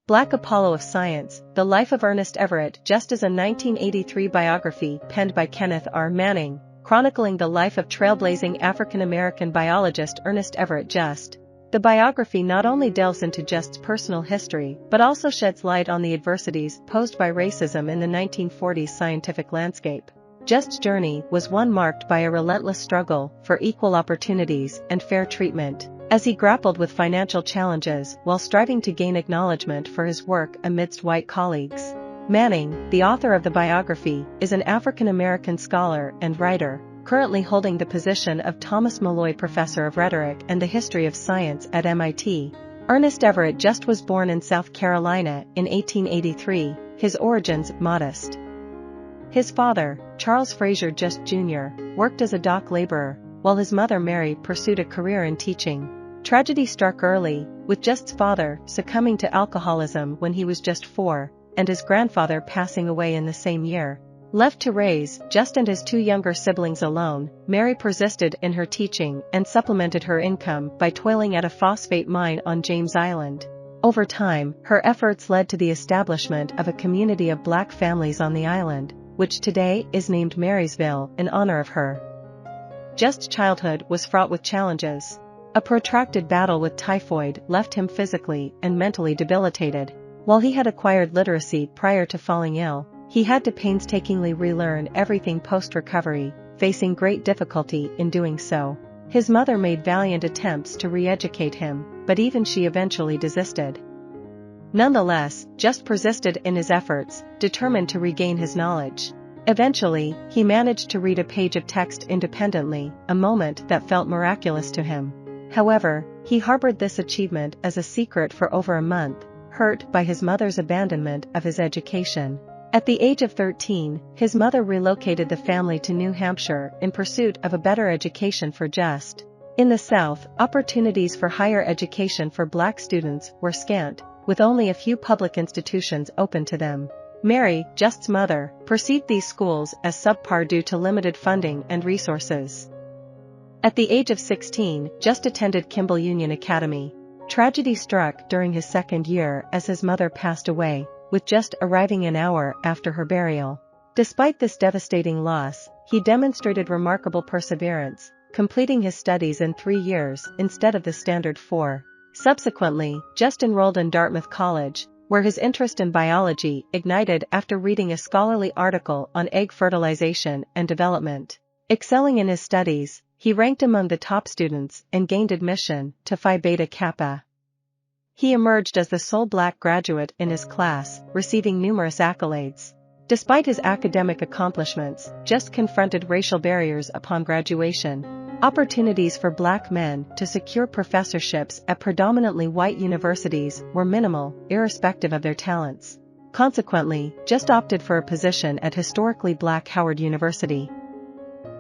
Black Apollo of Science, The Life of Ernest Everett Just is a 1983 biography penned by Kenneth R. Manning, chronicling the life of trailblazing African-American biologist Ernest Everett Just. The biography not only delves into Just's personal history but also sheds light on the adversities posed by racism in the 1940s scientific landscape. Just's journey was one marked by a relentless struggle for equal opportunities and fair treatment, as he grappled with financial challenges while striving to gain acknowledgement for his work amidst white colleagues. Manning, the author of the biography, is an African-American scholar and writer, currently holding the position of Thomas Malloy Professor of Rhetoric and the History of Science at MIT. Ernest Everett Just was born in South Carolina in 1883, his origins modest. His father, Charles Fraser Just Jr., worked as a dock laborer, while his mother Mary pursued a career in teaching. Tragedy struck early, with Just's father succumbing to alcoholism when he was just 4, and his grandfather passing away in the same year. Left to raise Just and his 2 younger siblings alone, Mary persisted in her teaching and supplemented her income by toiling at a phosphate mine on James Island. Over time, her efforts led to the establishment of a community of black families on the island, which today is named Marysville in honor of her. Just's childhood was fraught with challenges. A protracted battle with typhoid left him physically and mentally debilitated. While he had acquired literacy prior to falling ill, he had to painstakingly relearn everything post-recovery, facing great difficulty in doing so. His mother made valiant attempts to re-educate him, but even she eventually desisted. Nonetheless, Just persisted in his efforts, determined to regain his knowledge. Eventually, he managed to read a page of text independently, a moment that felt miraculous to him. However, he harbored this achievement as a secret for over a month, hurt by his mother's abandonment of his education. At the age of 13, his mother relocated the family to New Hampshire in pursuit of a better education for Just. In the South, opportunities for higher education for black students were scant, with only a few public institutions open to them. Mary, Just's mother, perceived these schools as subpar due to limited funding and resources. At the age of 16, Just attended Kimball Union Academy. Tragedy struck during his second year as his mother passed away, with Just arriving an hour after her burial. Despite this devastating loss, he demonstrated remarkable perseverance, completing his studies in 3 years instead of the standard 4. Subsequently, Just enrolled in Dartmouth College, where his interest in biology ignited after reading a scholarly article on egg fertilization and development. Excelling in his studies, he ranked among the top students and gained admission to Phi Beta Kappa. He emerged as the sole black graduate in his class, receiving numerous accolades. Despite his academic accomplishments, Just confronted racial barriers upon graduation. Opportunities for black men to secure professorships at predominantly white universities were minimal, irrespective of their talents. Consequently, Just opted for a position at historically black Howard University.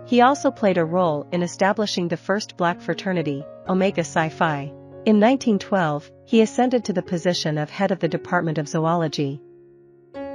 He also played a role in establishing the first black fraternity, Omega Psi Phi. In 1912, he ascended to the position of head of the Department of Zoology.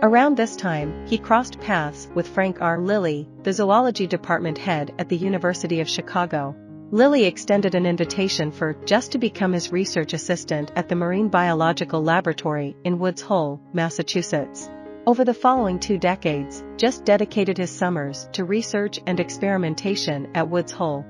Around this time, he crossed paths with Frank R. Lilly, the zoology department head at the University of Chicago. Lilly extended an invitation for Just to become his research assistant at the Marine Biological Laboratory in Woods Hole, Massachusetts. Over the following 2 decades, Just dedicated his summers to research and experimentation at Woods Hole.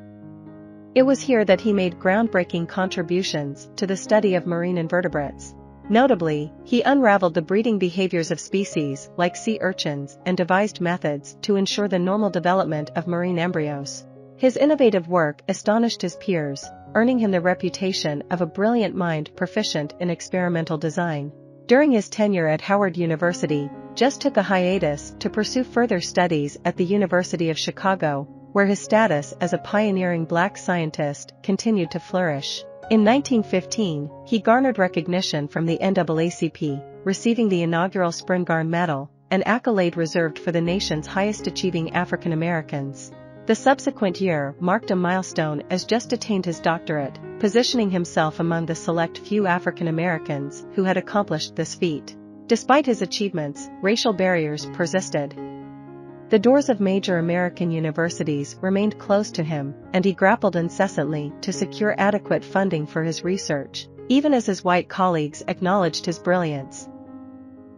It was here that he made groundbreaking contributions to the study of marine invertebrates. Notably, he unraveled the breeding behaviors of species like sea urchins and devised methods to ensure the normal development of marine embryos. His innovative work astonished his peers, earning him the reputation of a brilliant mind proficient in experimental design. During his tenure at Howard University, Just took a hiatus to pursue further studies at the University of Chicago, where his status as a pioneering black scientist continued to flourish. In 1915, he garnered recognition from the NAACP, receiving the inaugural Spingarn Medal, an accolade reserved for the nation's highest-achieving African Americans. The subsequent year marked a milestone as Just attained his doctorate, positioning himself among the select few African Americans who had accomplished this feat. Despite his achievements, racial barriers persisted. The doors of major American universities remained closed to him, and he grappled incessantly to secure adequate funding for his research. even as his white colleagues acknowledged his brilliance.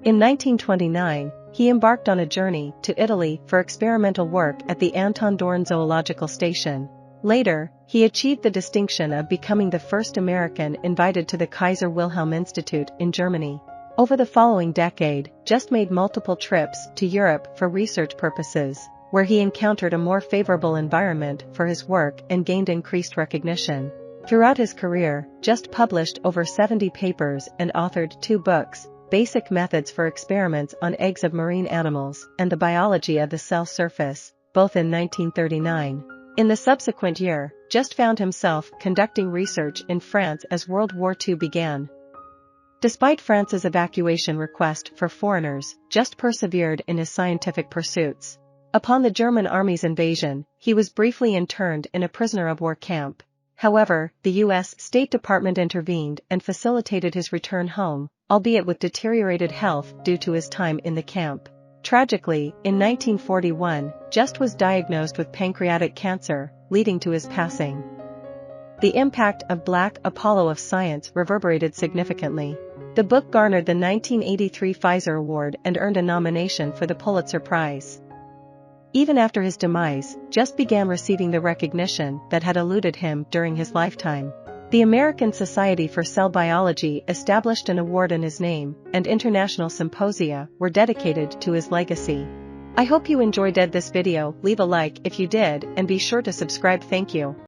In 1929, he embarked on a journey to Italy for experimental work at the Anton Dorn Zoological Station. Later, he achieved the distinction of becoming the first American invited to the Kaiser Wilhelm Institute in Germany. Over the following decade, Just made multiple trips to Europe for research purposes, where he encountered a more favorable environment for his work and gained increased recognition. Throughout his career, Just published over 70 papers and authored 2 books, Basic Methods for Experiments on Eggs of Marine Animals and The Biology of the Cell Surface, both in 1939. In the subsequent year, Just found himself conducting research in France as World War II began. Despite France's evacuation request for foreigners, Just persevered in his scientific pursuits. Upon the German army's invasion, he was briefly interned in a prisoner-of-war camp. However, the U.S. State Department intervened and facilitated his return home, albeit with deteriorated health due to his time in the camp. Tragically, in 1941, Just was diagnosed with pancreatic cancer, leading to his passing. The impact of Black Apollo of science reverberated significantly. The book garnered the 1983 Pfizer Award and earned a nomination for the Pulitzer Prize. Even after his demise, Just began receiving the recognition that had eluded him during his lifetime. The American Society for Cell Biology established an award in his name, and international symposia were dedicated to his legacy. I hope you enjoyed this video. Leave a like if you did and be sure to subscribe. Thank you.